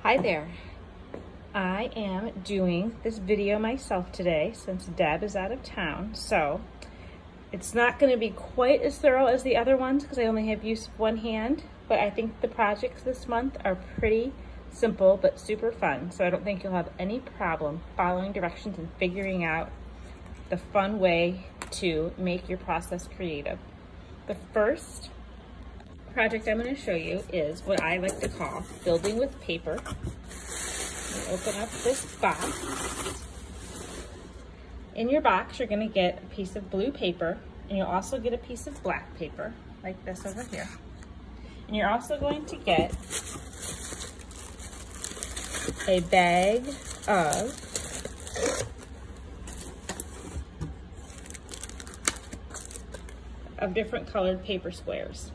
Hi there. I am doing this video myself today since Deb is out of town, so it's not going to be quite as thorough as the other ones because I only have use of one hand, but I think the projects this month are pretty simple but super fun, so I don't think you'll have any problem following directions and figuring out the fun way to make your process creative. The first project I'm going to show you is what I like to call building with paper. Open up this box. In your box, you're going to get a piece of blue paper, and you'll also get a piece of black paper, like this over here. And you're also going to get a bag of different colored paper squares.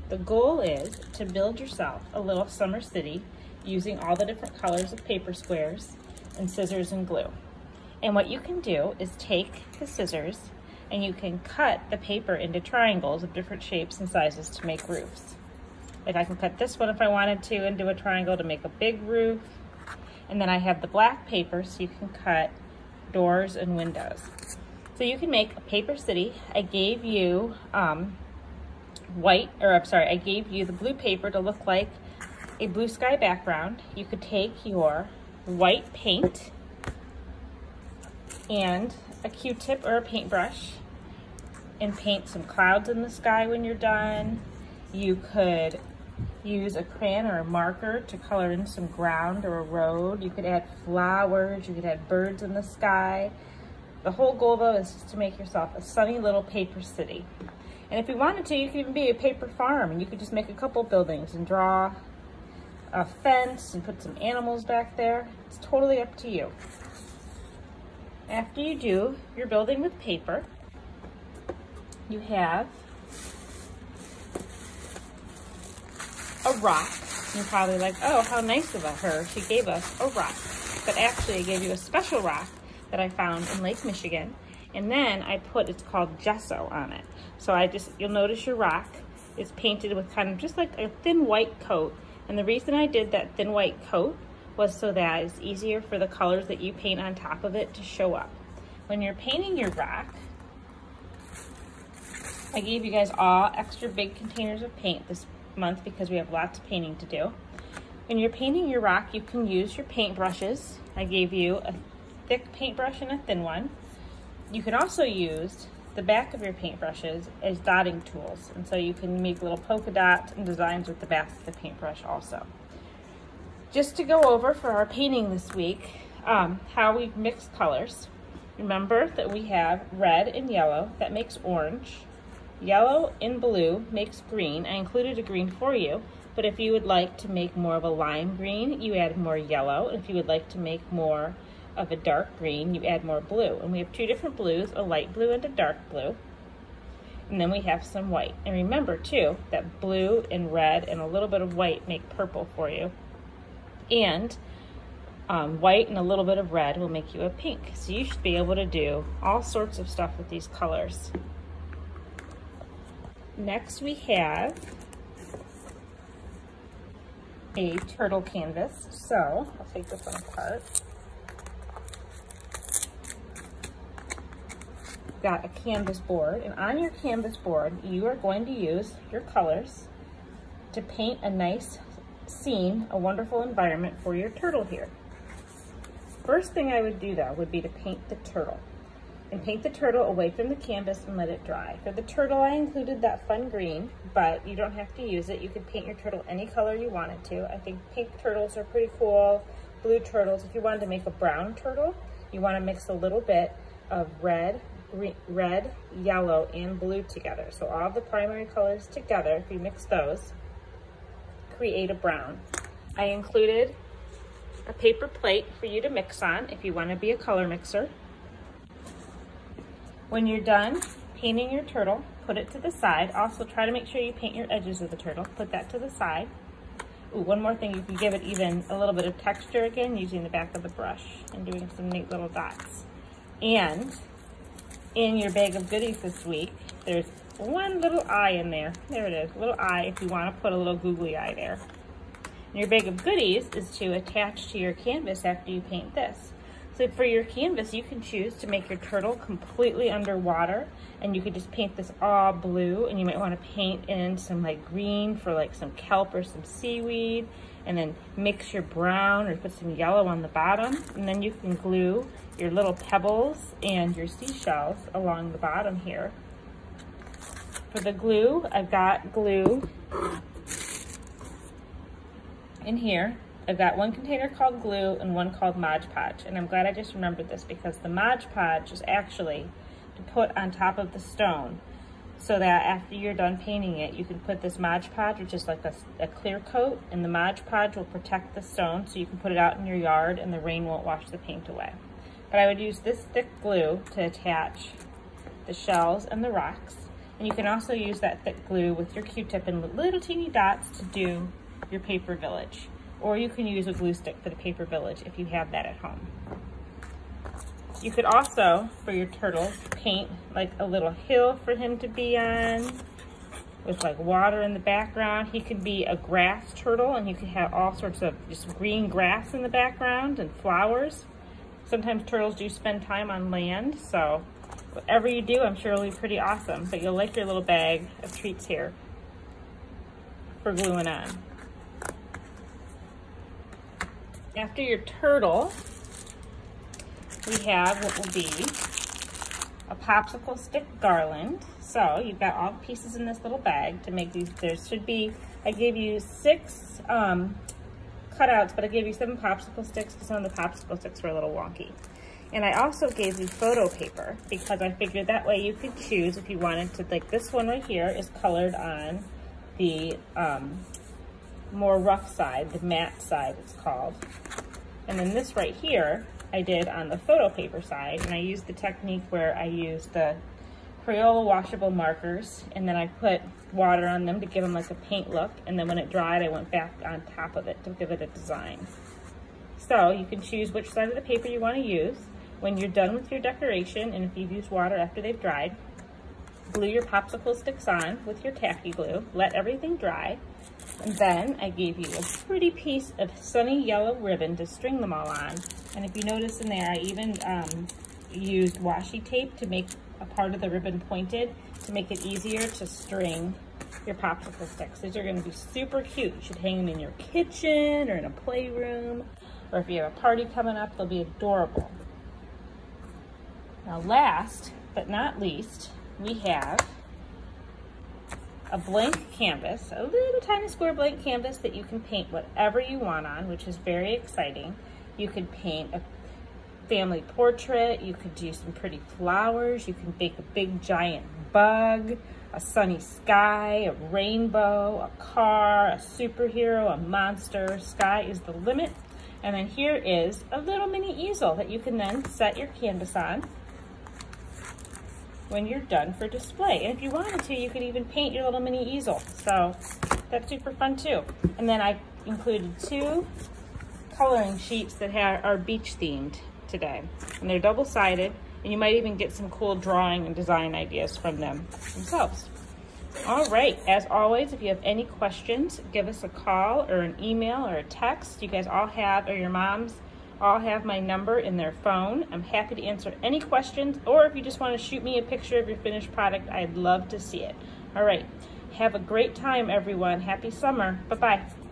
The goal is to build yourself a little summer city using all the different colors of paper squares and scissors and glue. And what you can do is take the scissors and you can cut the paper into triangles of different shapes and sizes to make roofs. Like I can cut this one if I wanted to into a triangle to make a big roof. And then I have the black paper so you can cut doors and windows. So you can make a paper city. I gave you I gave you the blue paper to look like a blue sky background. You could take your white paint and a Q-tip or a paintbrush and paint some clouds in the sky when you're done. You could use a crayon or a marker to color in some ground or a road. You could add flowers, you could add birds in the sky. The whole goal though is just to make yourself a sunny little paper city. And if you wanted to, you could even be a paper farm and you could just make a couple buildings and draw a fence and put some animals back there. It's totally up to you. After you do your building with paper, you have a rock. You're probably like, oh, how nice of her. She gave us a rock. But actually, I gave you a special rock that I found in Lake Michigan. And then I put, it's called gesso on it. So you'll notice your rock is painted with kind of just like a thin white coat. And the reason I did that thin white coat was so that it's easier for the colors that you paint on top of it to show up. When you're painting your rock, I gave you guys all extra big containers of paint this month because we have lots of painting to do. When you're painting your rock, you can use your paint brushes. I gave you a thick paintbrush and a thin one. You can also use the back of your paintbrushes as dotting tools, and so you can make little polka dots and designs with the back of the paintbrush also. Just to go over for our painting this week, how we mix colors. Remember that we have red and yellow, that makes orange. Yellow and blue makes green. I included a green for you, but if you would like to make more of a lime green, you add more yellow. And if you would like to make more of a dark green, you add more blue. And we have two different blues, a light blue and a dark blue. And then we have some white. And remember too, that blue and red and a little bit of white make purple for you. And white and a little bit of red will make you a pink. So you should be able to do all sorts of stuff with these colors. Next we have a turtle canvas. So I'll take this one apart. Got a canvas board, and on your canvas board you are going to use your colors to paint a nice scene, a wonderful environment for your turtle here. First thing I would do though would be to paint the turtle, and paint the turtle away from the canvas and let it dry. For the turtle I included that fun green, but you don't have to use it. You can paint your turtle any color you wanted to. I think pink turtles are pretty cool, blue turtles. If you wanted to make a brown turtle, you want to mix a little bit of red, yellow, and blue together. So all the primary colors together, if you mix those, create a brown. I included a paper plate for you to mix on if you want to be a color mixer. When you're done painting your turtle, put it to the side. Also try to make sure you paint your edges of the turtle. Put that to the side. Ooh, one more thing, you can give it even a little bit of texture again using the back of the brush and doing some neat little dots. And in your bag of goodies this week, there's one little eye in there. There it is, a little eye if you want to put a little googly eye there. And your bag of goodies is to attach to your canvas after you paint this. So for your canvas, you can choose to make your turtle completely underwater, and you could just paint this all blue, and you might want to paint in some like green for like some kelp or some seaweed, and then mix your brown or put some yellow on the bottom, and then you can glue your little pebbles and your seashells along the bottom here. For the glue, I've got glue in here. I've got one container called glue and one called Mod Podge, and I'm glad I just remembered this because the Mod Podge is actually to put on top of the stone so that after you're done painting it, you can put this Mod Podge, which is like a clear coat, and the Mod Podge will protect the stone so you can put it out in your yard and the rain won't wash the paint away. But I would use this thick glue to attach the shells and the rocks, and you can also use that thick glue with your Q-tip and little teeny dots to do your paper village. Or you can use a glue stick for the paper village if you have that at home. You could also, for your turtle, paint like a little hill for him to be on with like water in the background. He could be a grass turtle, and you could have all sorts of just green grass in the background and flowers. Sometimes turtles do spend time on land, so whatever you do, I'm sure it'll be pretty awesome. But you'll like your little bag of treats here for gluing on. After your turtle, we have what will be a popsicle stick garland. So you've got all the pieces in this little bag to make these. There should be, I gave you 6 cutouts, but I gave you 7 popsicle sticks because some of the popsicle sticks were a little wonky. And I also gave you photo paper because I figured that way you could choose if you wanted to, like this one right here is colored on the more rough side, the matte side it's called. And then this right here, I did on the photo paper side, and I used the technique where I used the Crayola washable markers, and then I put water on them to give them like a paint look, and then when it dried, I went back on top of it to give it a design. So you can choose which side of the paper you want to use. When you're done with your decoration, and if you've used water after they've dried, glue your popsicle sticks on with your tacky glue, let everything dry, and then I gave you a pretty piece of sunny yellow ribbon to string them all on. And if you notice in there, I even used washi tape to make a part of the ribbon pointed to make it easier to string your popsicle sticks. These are going to be super cute. You should hang them in your kitchen or in a playroom, or if you have a party coming up, they'll be adorable. Now last but not least, we have a blank canvas, a little tiny square blank canvas that you can paint whatever you want on, which is very exciting. You could paint a family portrait, you could do some pretty flowers, you can make a big giant bug, a sunny sky, a rainbow, a car, a superhero, a monster. Sky is the limit. And then here is a little mini easel that you can then set your canvas on when you're done for display. And if you wanted to, you could even paint your little mini easel. So that's super fun too. And then I included 2 coloring sheets that are beach themed today. And they're double-sided, and you might even get some cool drawing and design ideas from them themselves. All right, as always, if you have any questions, give us a call or an email or a text. You guys all have, or your moms all have my number in their phone. I'm happy to answer any questions, or if you just want to shoot me a picture of your finished product, I'd love to see it. All right, have a great time, everyone. Happy summer. Bye-bye.